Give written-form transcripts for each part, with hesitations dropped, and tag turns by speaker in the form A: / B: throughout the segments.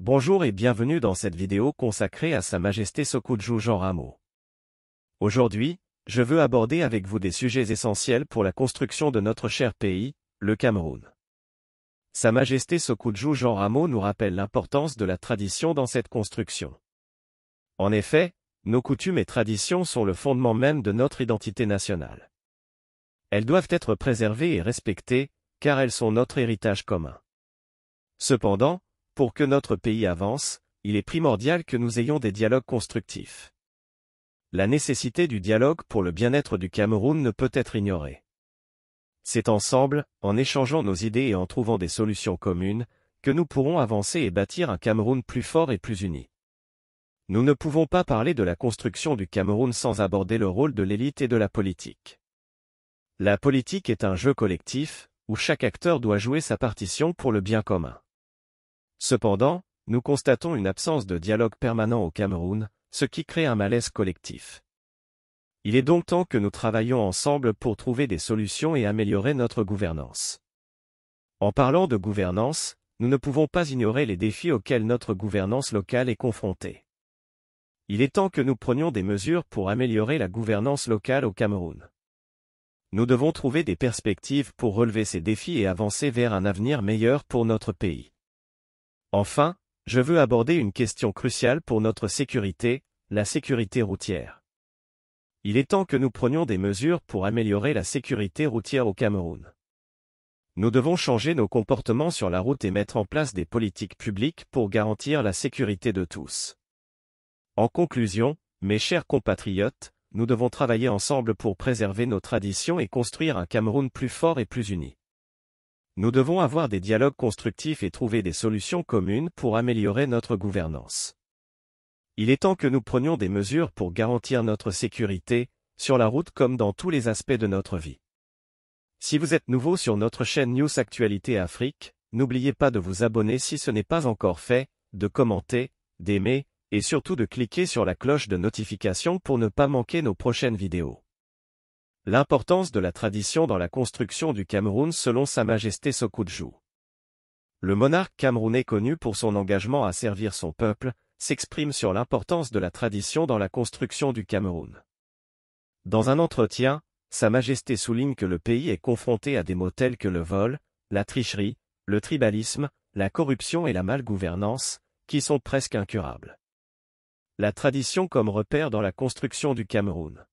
A: Bonjour et bienvenue dans cette vidéo consacrée à Sa Majesté Sékou Jean Ramo. Aujourd'hui, je veux aborder avec vous des sujets essentiels pour la construction de notre cher pays, le Cameroun. Sa Majesté Sékou Jean Ramo nous rappelle l'importance de la tradition dans cette construction. En effet, nos coutumes et traditions sont le fondement même de notre identité nationale. Elles doivent être préservées et respectées, car elles sont notre héritage commun. Cependant, pour que notre pays avance, il est primordial que nous ayons des dialogues constructifs. La nécessité du dialogue pour le bien-être du Cameroun ne peut être ignorée. C'est ensemble, en échangeant nos idées et en trouvant des solutions communes, que nous pourrons avancer et bâtir un Cameroun plus fort et plus uni. Nous ne pouvons pas parler de la construction du Cameroun sans aborder le rôle de l'élite et de la politique. La politique est un jeu collectif, où chaque acteur doit jouer sa partition pour le bien commun. Cependant, nous constatons une absence de dialogue permanent au Cameroun, ce qui crée un malaise collectif. Il est donc temps que nous travaillions ensemble pour trouver des solutions et améliorer notre gouvernance. En parlant de gouvernance, nous ne pouvons pas ignorer les défis auxquels notre gouvernance locale est confrontée. Il est temps que nous prenions des mesures pour améliorer la gouvernance locale au Cameroun. Nous devons trouver des perspectives pour relever ces défis et avancer vers un avenir meilleur pour notre pays. Enfin, je veux aborder une question cruciale pour notre sécurité, la sécurité routière. Il est temps que nous prenions des mesures pour améliorer la sécurité routière au Cameroun. Nous devons changer nos comportements sur la route et mettre en place des politiques publiques pour garantir la sécurité de tous. En conclusion, mes chers compatriotes, nous devons travailler ensemble pour préserver nos traditions et construire un Cameroun plus fort et plus uni. Nous devons avoir des dialogues constructifs et trouver des solutions communes pour améliorer notre gouvernance. Il est temps que nous prenions des mesures pour garantir notre sécurité, sur la route comme dans tous les aspects de notre vie. Si vous êtes nouveau sur notre chaîne News Actualité Afrique, n'oubliez pas de vous abonner si ce n'est pas encore fait, de commenter, d'aimer, et surtout de cliquer sur la cloche de notification pour ne pas manquer nos prochaines vidéos. L'importance de la tradition dans la construction du Cameroun selon Sa Majesté Sékou. Le monarque camerounais connu pour son engagement à servir son peuple, s'exprime sur l'importance de la tradition dans la construction du Cameroun. Dans un entretien, Sa Majesté souligne que le pays est confronté à des maux tels que le vol, la tricherie, le tribalisme, la corruption et la malgouvernance, qui sont presque incurables. La tradition comme repère dans la construction du Cameroun.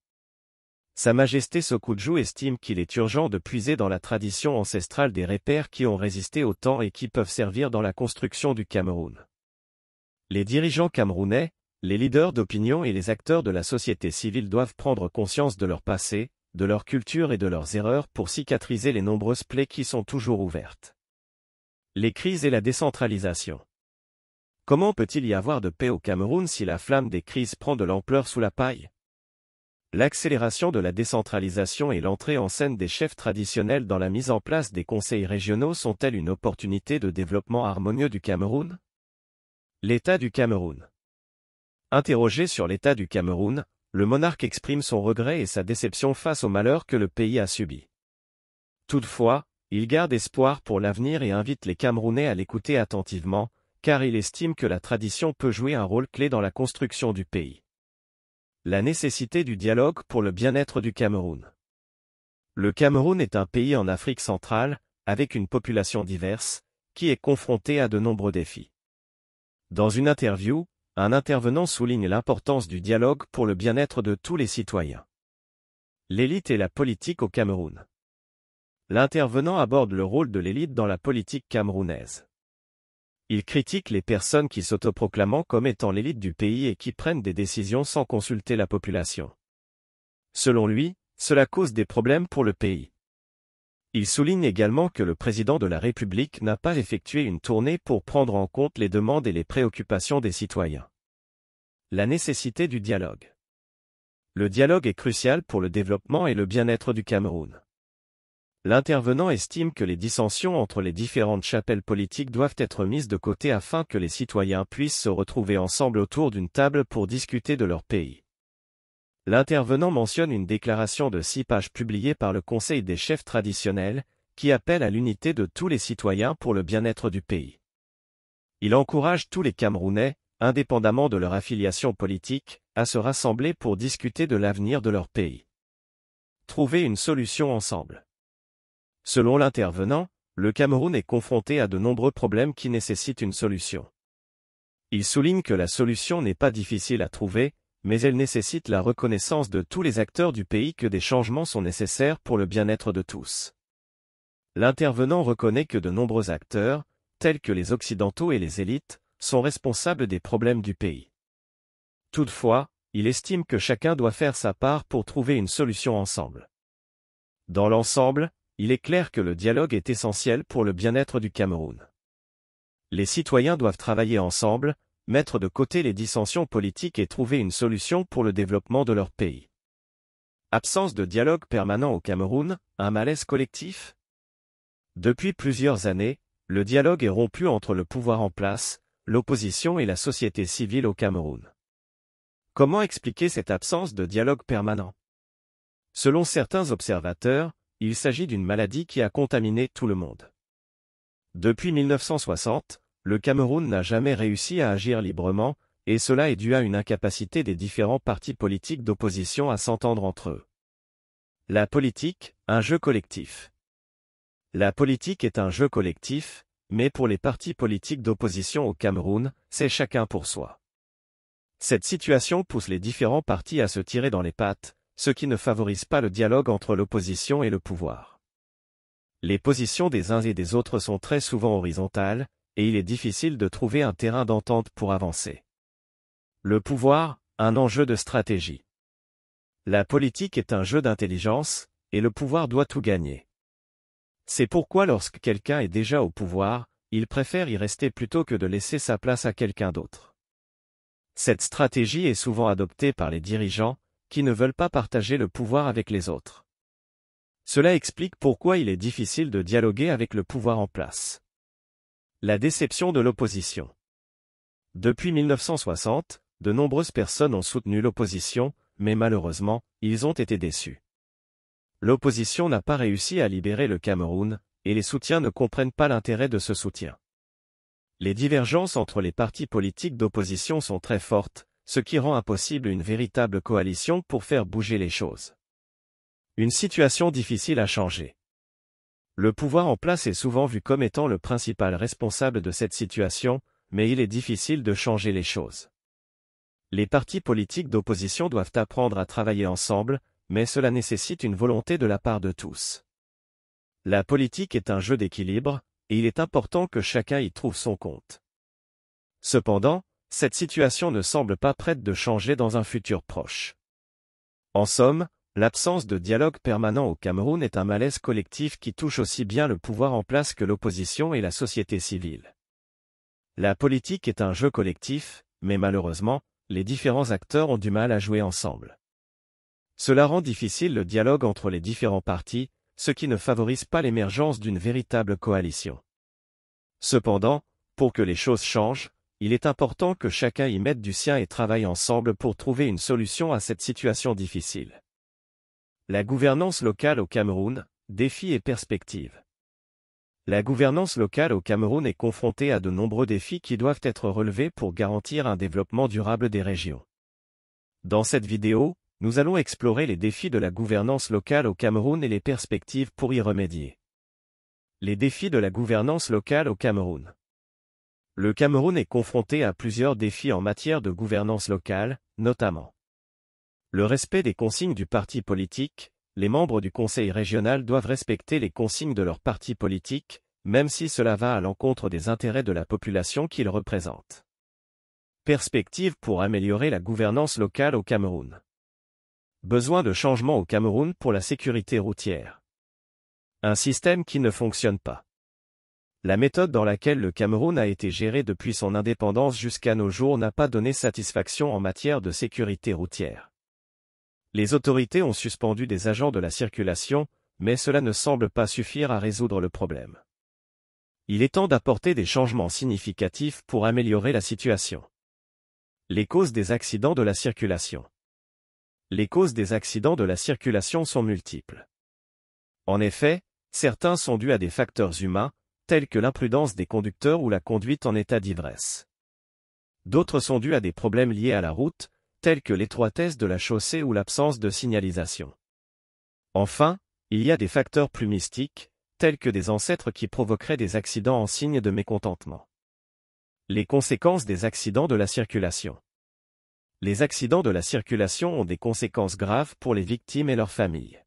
A: Sa Majesté Sékou estime qu'il est urgent de puiser dans la tradition ancestrale des repères qui ont résisté au temps et qui peuvent servir dans la construction du Cameroun. Les dirigeants camerounais, les leaders d'opinion et les acteurs de la société civile doivent prendre conscience de leur passé, de leur culture et de leurs erreurs pour cicatriser les nombreuses plaies qui sont toujours ouvertes. Les crises et la décentralisation. Comment peut-il y avoir de paix au Cameroun si la flamme des crises prend de l'ampleur sous la paille ? L'accélération de la décentralisation et l'entrée en scène des chefs traditionnels dans la mise en place des conseils régionaux sont-elles une opportunité de développement harmonieux du Cameroun ? L'état du Cameroun. Interrogé sur l'état du Cameroun, le monarque exprime son regret et sa déception face au malheur que le pays a subi. Toutefois, il garde espoir pour l'avenir et invite les Camerounais à l'écouter attentivement, car il estime que la tradition peut jouer un rôle clé dans la construction du pays. La nécessité du dialogue pour le bien-être du Cameroun. Le Cameroun est un pays en Afrique centrale, avec une population diverse, qui est confronté à de nombreux défis. Dans une interview, un intervenant souligne l'importance du dialogue pour le bien-être de tous les citoyens. L'élite et la politique au Cameroun. L'intervenant aborde le rôle de l'élite dans la politique camerounaise. Il critique les personnes qui s'autoproclament comme étant l'élite du pays et qui prennent des décisions sans consulter la population. Selon lui, cela cause des problèmes pour le pays. Il souligne également que le président de la République n'a pas effectué une tournée pour prendre en compte les demandes et les préoccupations des citoyens. La nécessité du dialogue. Le dialogue est crucial pour le développement et le bien-être du Cameroun. L'intervenant estime que les dissensions entre les différentes chapelles politiques doivent être mises de côté afin que les citoyens puissent se retrouver ensemble autour d'une table pour discuter de leur pays. L'intervenant mentionne une déclaration de 6 pages publiée par le Conseil des chefs traditionnels, qui appelle à l'unité de tous les citoyens pour le bien-être du pays. Il encourage tous les Camerounais, indépendamment de leur affiliation politique, à se rassembler pour discuter de l'avenir de leur pays. Trouver une solution ensemble. Selon l'intervenant, le Cameroun est confronté à de nombreux problèmes qui nécessitent une solution. Il souligne que la solution n'est pas difficile à trouver, mais elle nécessite la reconnaissance de tous les acteurs du pays que des changements sont nécessaires pour le bien-être de tous. L'intervenant reconnaît que de nombreux acteurs, tels que les Occidentaux et les élites, sont responsables des problèmes du pays. Toutefois, il estime que chacun doit faire sa part pour trouver une solution ensemble. Dans l'ensemble, il est clair que le dialogue est essentiel pour le bien-être du Cameroun. Les citoyens doivent travailler ensemble, mettre de côté les dissensions politiques et trouver une solution pour le développement de leur pays. Absence de dialogue permanent au Cameroun, un malaise collectif? Depuis plusieurs années, le dialogue est rompu entre le pouvoir en place, l'opposition et la société civile au Cameroun. Comment expliquer cette absence de dialogue permanent? Selon certains observateurs, il s'agit d'une maladie qui a contaminé tout le monde. Depuis 1960, le Cameroun n'a jamais réussi à agir librement, et cela est dû à une incapacité des différents partis politiques d'opposition à s'entendre entre eux. La politique, un jeu collectif. La politique est un jeu collectif, mais pour les partis politiques d'opposition au Cameroun, c'est chacun pour soi. Cette situation pousse les différents partis à se tirer dans les pattes, ce qui ne favorise pas le dialogue entre l'opposition et le pouvoir. Les positions des uns et des autres sont très souvent horizontales, et il est difficile de trouver un terrain d'entente pour avancer. Le pouvoir, un enjeu de stratégie. La politique est un jeu d'intelligence, et le pouvoir doit tout gagner. C'est pourquoi lorsque quelqu'un est déjà au pouvoir, il préfère y rester plutôt que de laisser sa place à quelqu'un d'autre. Cette stratégie est souvent adoptée par les dirigeants, qui ne veulent pas partager le pouvoir avec les autres. Cela explique pourquoi il est difficile de dialoguer avec le pouvoir en place. La déception de l'opposition. Depuis 1960, de nombreuses personnes ont soutenu l'opposition, mais malheureusement, ils ont été déçus. L'opposition n'a pas réussi à libérer le Cameroun, et les soutiens ne comprennent pas l'intérêt de ce soutien. Les divergences entre les partis politiques d'opposition sont très fortes, ce qui rend impossible une véritable coalition pour faire bouger les choses. Une situation difficile à changer. Le pouvoir en place est souvent vu comme étant le principal responsable de cette situation, mais il est difficile de changer les choses. Les partis politiques d'opposition doivent apprendre à travailler ensemble, mais cela nécessite une volonté de la part de tous. La politique est un jeu d'équilibre, et il est important que chacun y trouve son compte. Cependant, cette situation ne semble pas prête de changer dans un futur proche. En somme, l'absence de dialogue permanent au Cameroun est un malaise collectif qui touche aussi bien le pouvoir en place que l'opposition et la société civile. La politique est un jeu collectif, mais malheureusement, les différents acteurs ont du mal à jouer ensemble. Cela rend difficile le dialogue entre les différents partis, ce qui ne favorise pas l'émergence d'une véritable coalition. Cependant, pour que les choses changent, il est important que chacun y mette du sien et travaille ensemble pour trouver une solution à cette situation difficile. La gouvernance locale au Cameroun, défis et perspectives. La gouvernance locale au Cameroun est confrontée à de nombreux défis qui doivent être relevés pour garantir un développement durable des régions. Dans cette vidéo, nous allons explorer les défis de la gouvernance locale au Cameroun et les perspectives pour y remédier. Les défis de la gouvernance locale au Cameroun. Le Cameroun est confronté à plusieurs défis en matière de gouvernance locale, notamment le respect des consignes du parti politique. Les membres du conseil régional doivent respecter les consignes de leur parti politique, même si cela va à l'encontre des intérêts de la population qu'ils représentent. Perspectives pour améliorer la gouvernance locale au Cameroun. Besoin de changement au Cameroun pour la sécurité routière. Un système qui ne fonctionne pas. La méthode dans laquelle le Cameroun a été géré depuis son indépendance jusqu'à nos jours n'a pas donné satisfaction en matière de sécurité routière. Les autorités ont suspendu des agents de la circulation, mais cela ne semble pas suffire à résoudre le problème. Il est temps d'apporter des changements significatifs pour améliorer la situation. Les causes des accidents de la circulation. Les causes des accidents de la circulation sont multiples. En effet, certains sont dus à des facteurs humains, telles que l'imprudence des conducteurs ou la conduite en état d'ivresse. D'autres sont dus à des problèmes liés à la route, tels que l'étroitesse de la chaussée ou l'absence de signalisation. Enfin, il y a des facteurs plus mystiques, tels que des ancêtres qui provoqueraient des accidents en signe de mécontentement. Les conséquences des accidents de la circulation. Les accidents de la circulation ont des conséquences graves pour les victimes et leurs familles.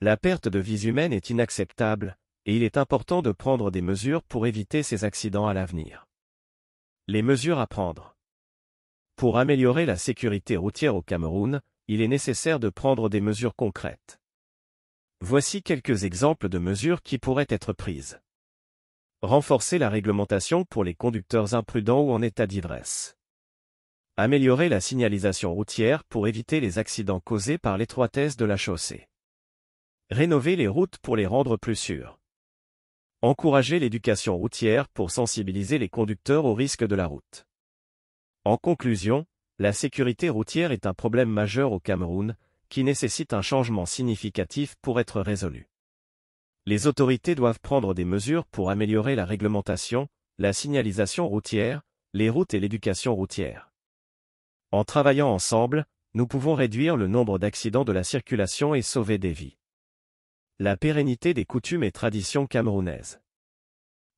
A: La perte de vies humaines est inacceptable, et il est important de prendre des mesures pour éviter ces accidents à l'avenir. Les mesures à prendre. Pour améliorer la sécurité routière au Cameroun, il est nécessaire de prendre des mesures concrètes. Voici quelques exemples de mesures qui pourraient être prises. Renforcer la réglementation pour les conducteurs imprudents ou en état d'ivresse. Améliorer la signalisation routière pour éviter les accidents causés par l'étroitesse de la chaussée. Rénover les routes pour les rendre plus sûres. Encourager l'éducation routière pour sensibiliser les conducteurs aux risques de la route. En conclusion, la sécurité routière est un problème majeur au Cameroun, qui nécessite un changement significatif pour être résolu. Les autorités doivent prendre des mesures pour améliorer la réglementation, la signalisation routière, les routes et l'éducation routière. En travaillant ensemble, nous pouvons réduire le nombre d'accidents de la circulation et sauver des vies. La pérennité des coutumes et traditions camerounaises.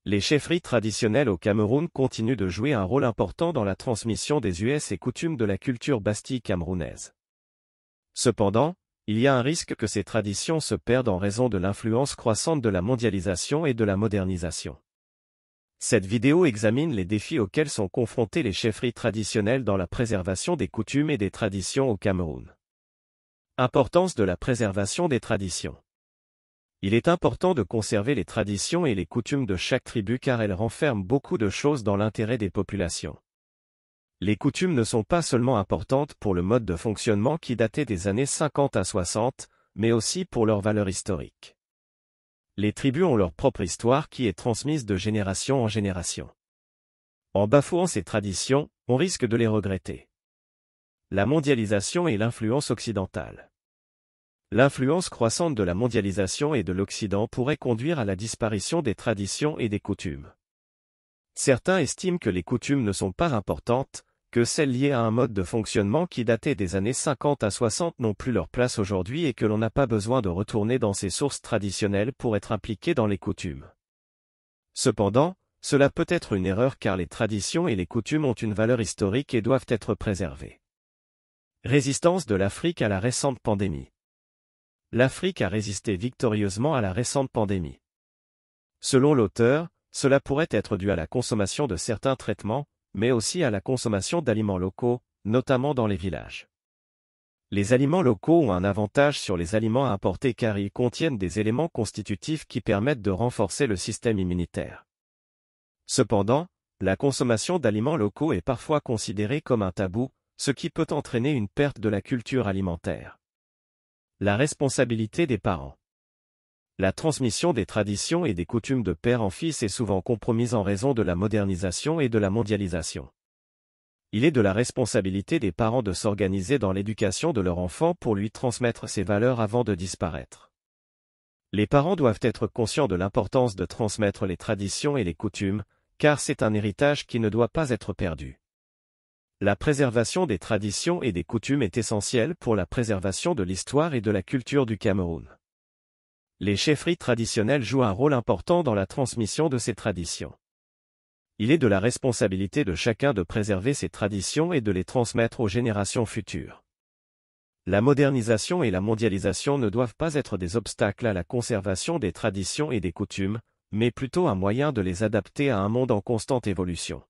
A: Les chefferies traditionnelles au Cameroun continuent de jouer un rôle important dans la transmission des us et coutumes de la culture bastille camerounaise. Cependant, il y a un risque que ces traditions se perdent en raison de l'influence croissante de la mondialisation et de la modernisation. Cette vidéo examine les défis auxquels sont confrontés les chefferies traditionnelles dans la préservation des coutumes et des traditions au Cameroun. Importance de la préservation des traditions. Il est important de conserver les traditions et les coutumes de chaque tribu car elles renferment beaucoup de choses dans l'intérêt des populations. Les coutumes ne sont pas seulement importantes pour le mode de fonctionnement qui datait des années 50 à 60, mais aussi pour leur valeur historique. Les tribus ont leur propre histoire qui est transmise de génération en génération. En bafouant ces traditions, on risque de les regretter. La mondialisation et l'influence occidentale. L'influence croissante de la mondialisation et de l'Occident pourrait conduire à la disparition des traditions et des coutumes. Certains estiment que les coutumes ne sont pas importantes, que celles liées à un mode de fonctionnement qui datait des années 50 à 60 n'ont plus leur place aujourd'hui et que l'on n'a pas besoin de retourner dans ces sources traditionnelles pour être impliqué dans les coutumes. Cependant, cela peut être une erreur car les traditions et les coutumes ont une valeur historique et doivent être préservées. Résistance de l'Afrique à la récente pandémie. L'Afrique a résisté victorieusement à la récente pandémie. Selon l'auteur, cela pourrait être dû à la consommation de certains traitements, mais aussi à la consommation d'aliments locaux, notamment dans les villages. Les aliments locaux ont un avantage sur les aliments importés car ils contiennent des éléments constitutifs qui permettent de renforcer le système immunitaire. Cependant, la consommation d'aliments locaux est parfois considérée comme un tabou, ce qui peut entraîner une perte de la culture alimentaire. La responsabilité des parents. La transmission des traditions et des coutumes de père en fils est souvent compromise en raison de la modernisation et de la mondialisation. Il est de la responsabilité des parents de s'organiser dans l'éducation de leur enfant pour lui transmettre ces valeurs avant de disparaître. Les parents doivent être conscients de l'importance de transmettre les traditions et les coutumes, car c'est un héritage qui ne doit pas être perdu. La préservation des traditions et des coutumes est essentielle pour la préservation de l'histoire et de la culture du Cameroun. Les chefferies traditionnelles jouent un rôle important dans la transmission de ces traditions. Il est de la responsabilité de chacun de préserver ces traditions et de les transmettre aux générations futures. La modernisation et la mondialisation ne doivent pas être des obstacles à la conservation des traditions et des coutumes, mais plutôt un moyen de les adapter à un monde en constante évolution.